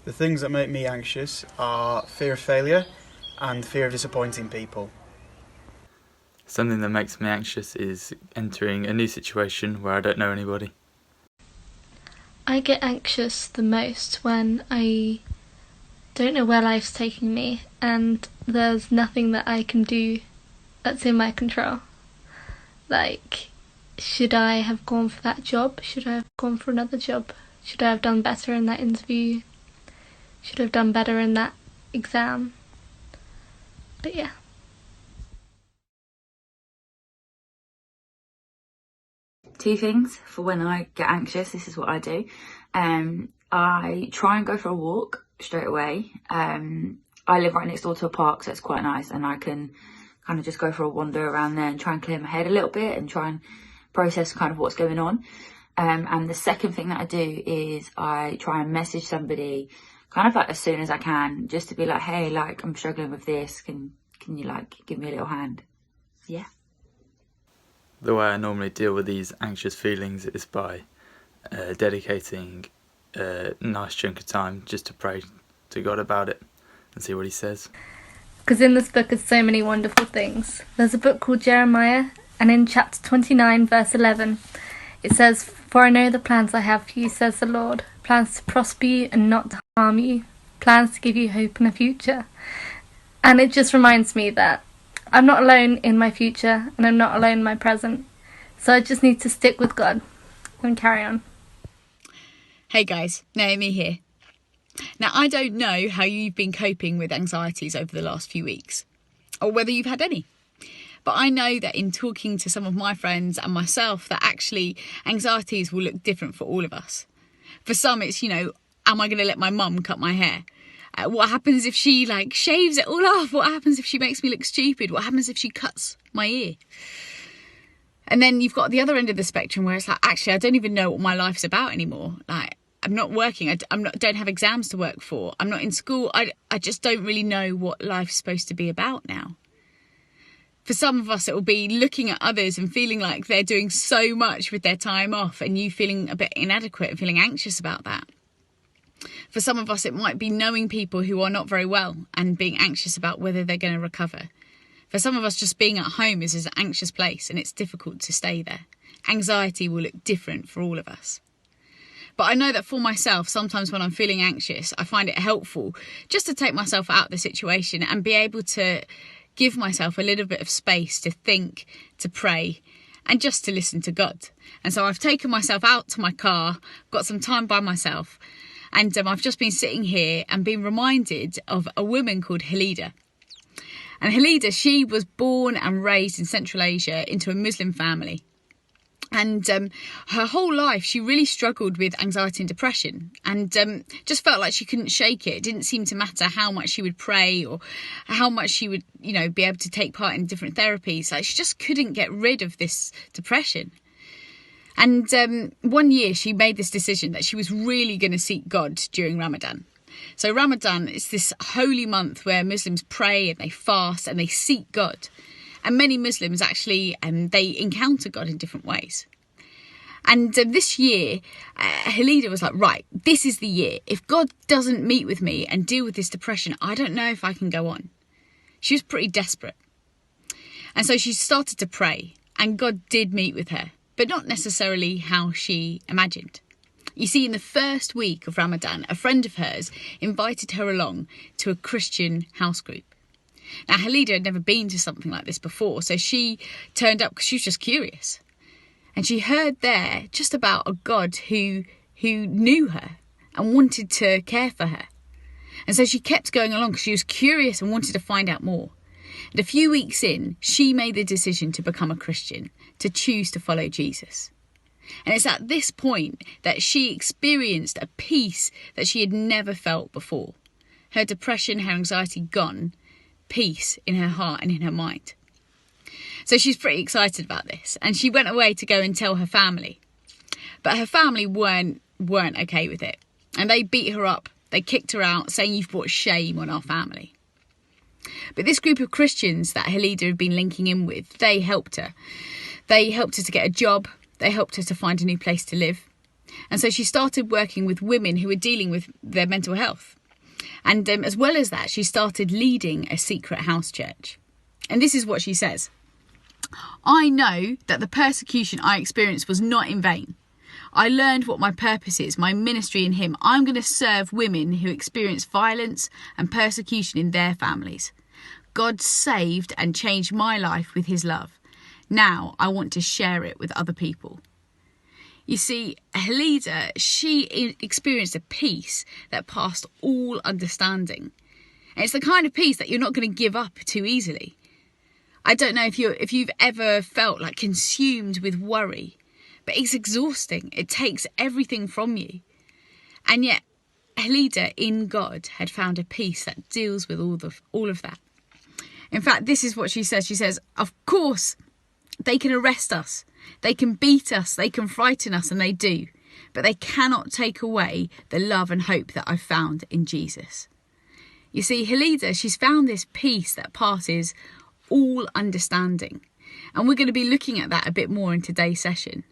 The things that make me anxious are fear of failure and fear of disappointing people. Something that makes me anxious is entering a new situation where I don't know anybody. I get anxious the most when I don't know where life's taking me and there's nothing that I can do that's in my control. Like, should I have gone for that job? Should I have gone for another job? Should I have done better in that interview? Should I have done better in that exam? But yeah. Two things for when I get anxious. This is what I do. I try and go for a walk straight away. I live right next door to a park, so it's quite nice, and I can kind of just go for a wander around there and try and clear my head a little bit and try and process kind of what's going on. And the second thing that I do is I try and message somebody kind of like as soon as I can, just to be like, hey, like, I'm struggling with this. Can you like give me a little hand? Yeah. The way I normally deal with these anxious feelings is by dedicating a nice chunk of time just to pray to God about it and see what he says. Because in this book there's so many wonderful things. There's a book called Jeremiah, and in chapter 29 verse 11 it says, "For I know the plans I have for you, says the Lord, plans to prosper you and not to harm you, plans to give you hope in the future." And it just reminds me that I'm not alone in my future and I'm not alone in my present. So I just need to stick with God and carry on. Hey guys, Naomi here. Now, I don't know how you've been coping with anxieties over the last few weeks, or whether you've had any. But I know that in talking to some of my friends and myself, that actually anxieties will look different for all of us. For some, it's, am I going to let my mum cut my hair? What happens if she shaves it all off? What happens if she makes me look stupid? What happens if she cuts my ear? And then you've got the other end of the spectrum where it's like, actually, I don't even know what my life's about anymore. Like, I'm not working. I don't have exams to work for. I'm not in school. I just don't really know what life's supposed to be about now. For some of us, it will be looking at others and feeling like they're doing so much with their time off and you feeling a bit inadequate and feeling anxious about that. For some of us, it might be knowing people who are not very well and being anxious about whether they're going to recover. For some of us, just being at home is an anxious place and it's difficult to stay there. Anxiety will look different for all of us. But I know that for myself, sometimes when I'm feeling anxious, I find it helpful just to take myself out of the situation and be able to give myself a little bit of space to think, to pray, and just to listen to God. And so I've taken myself out to my car, got some time by myself, and I've just been sitting here and been reminded of a woman called Halida. And Halida, she was born and raised in Central Asia into a Muslim family. And her whole life, she really struggled with anxiety and depression and just felt like she couldn't shake it. It didn't seem to matter how much she would pray or how much she would, be able to take part in different therapies. Like, she just couldn't get rid of this depression. And one year she made this decision that she was really going to seek God during Ramadan. So Ramadan is this holy month where Muslims pray and they fast and they seek God. And many Muslims actually, they encounter God in different ways. And this year, Halida was like, right, this is the year. If God doesn't meet with me and deal with this depression, I don't know if I can go on. She was pretty desperate. And so she started to pray and God did meet with her, but not necessarily how she imagined. You see, in the first week of Ramadan, a friend of hers invited her along to a Christian house group. Now, Halida had never been to something like this before, so she turned up because she was just curious. And she heard there just about a God who knew her and wanted to care for her. And so she kept going along because she was curious and wanted to find out more. And a few weeks in, she made the decision to become a Christian, to choose to follow Jesus. And it's at this point that she experienced a peace that she had never felt before. Her depression, her anxiety gone, peace in her heart and in her mind. So she's pretty excited about this, and she went away to go and tell her family. But her family weren't okay with it, and they beat her up. They kicked her out, saying, "You've brought shame on our family." But this group of Christians that Halida had been linking in with, they helped her. They helped her to get a job. They helped her to find a new place to live. And so she started working with women who were dealing with their mental health. And as well as that, she started leading a secret house church. And this is what she says. I know that the persecution I experienced was not in vain. I learned what my purpose is, my ministry in him. I'm going to serve women who experience violence and persecution in their families. God saved and changed my life with his love. Now I want to share it with other people. You see, Halida, she experienced a peace that passed all understanding. And it's the kind of peace that you're not going to give up too easily. I don't know if you've ever felt like consumed with worry, but it's exhausting. It takes everything from you. And yet, Halida in God had found a peace that deals with all of that. In fact, this is what she says. She says, of course, they can arrest us. They can beat us, they can frighten us, and they do. But they cannot take away the love and hope that I've found in Jesus. You see, Halida, she's found this peace that passes all understanding. And we're going to be looking at that a bit more in today's session.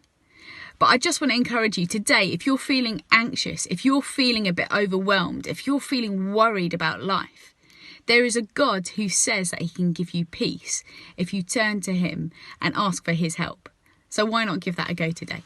But I just want to encourage you today, if you're feeling anxious, if you're feeling a bit overwhelmed, if you're feeling worried about life, there is a God who says that he can give you peace if you turn to him and ask for his help. So why not give that a go today?